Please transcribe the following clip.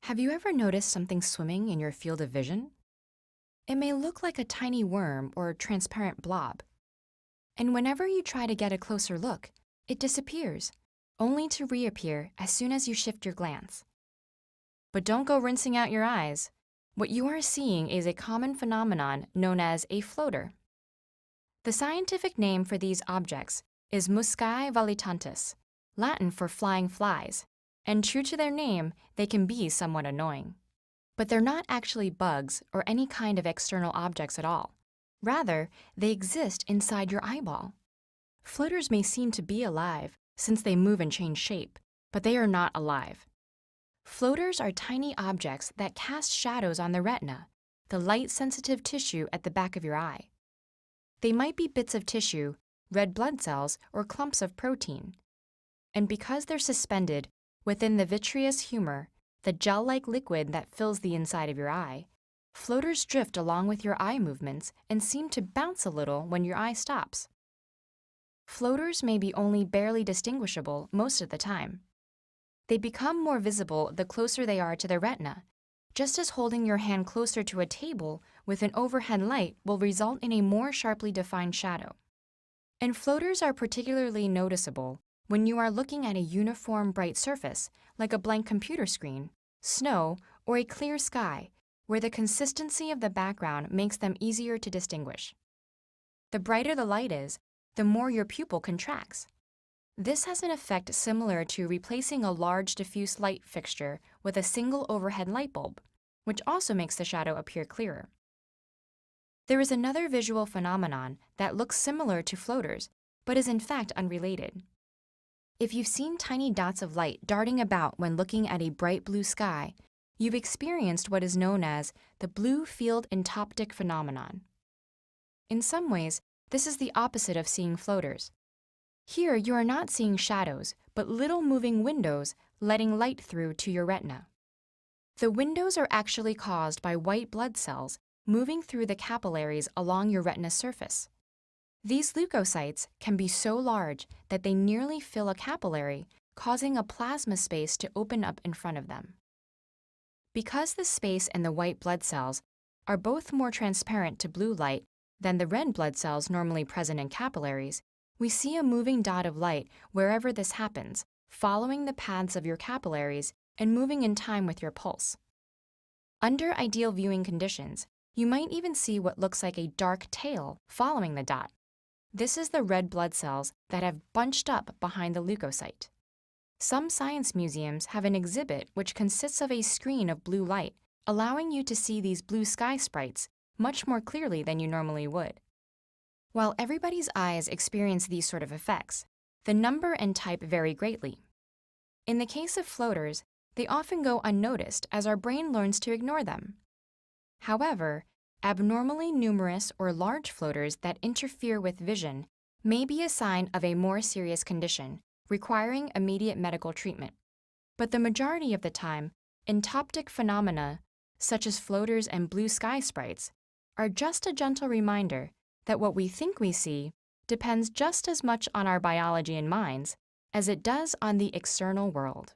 Have you ever noticed something swimming in your field of vision? It may look like a tiny worm or transparent blob. And whenever you try to get a closer look, it disappears, only to reappear as soon as you shift your glance. But don't go rinsing out your eyes. What you are seeing is a common phenomenon known as a floater. The scientific name for these objects is muscae volitantes, Latin for flying flies, and true to their name, they can be somewhat annoying. But they're not actually bugs or any kind of external objects at all. Rather, they exist inside your eyeball. Floaters may seem to be alive since they move and change shape, but they are not alive. Floaters are tiny objects that cast shadows on the retina, the light-sensitive tissue at the back of your eye. They might be bits of tissue, red blood cells, or clumps of protein. And because they're suspended within the vitreous humor, the gel-like liquid that fills the inside of your eye, floaters drift along with your eye movements and seem to bounce a little when your eye stops. Floaters may be only barely distinguishable most of the time. They become more visible the closer they are to the retina, just as holding your hand closer to a table with an overhead light will result in a more sharply defined shadow. And floaters are particularly noticeable when you are looking at a uniform bright surface, like a blank computer screen, snow, or a clear sky, where the consistency of the background makes them easier to distinguish. The brighter the light is, the more your pupil contracts. This has an effect similar to replacing a large diffuse light fixture with a single overhead light bulb, which also makes the shadow appear clearer. There is another visual phenomenon that looks similar to floaters, but is in fact unrelated. If you've seen tiny dots of light darting about when looking at a bright blue sky, you've experienced what is known as the blue field entoptic phenomenon. In some ways, this is the opposite of seeing floaters. Here, you are not seeing shadows, but little moving windows letting light through to your retina. The windows are actually caused by white blood cells moving through the capillaries along your retina surface. These leukocytes can be so large that they nearly fill a capillary, causing a plasma space to open up in front of them. Because the space and the white blood cells are both more transparent to blue light than the red blood cells normally present in capillaries, we see a moving dot of light wherever this happens, following the paths of your capillaries and moving in time with your pulse. Under ideal viewing conditions, you might even see what looks like a dark tail following the dot. This is the red blood cells that have bunched up behind the leukocyte. Some science museums have an exhibit which consists of a screen of blue light, allowing you to see these blue sky sprites much more clearly than you normally would. While everybody's eyes experience these sort of effects, the number and type vary greatly. In the case of floaters, they often go unnoticed as our brain learns to ignore them. However, abnormally numerous or large floaters that interfere with vision may be a sign of a more serious condition, requiring immediate medical treatment. But the majority of the time, entoptic phenomena, such as floaters and blue sky sprites, are just a gentle reminder that what we think we see depends just as much on our biology and minds as it does on the external world.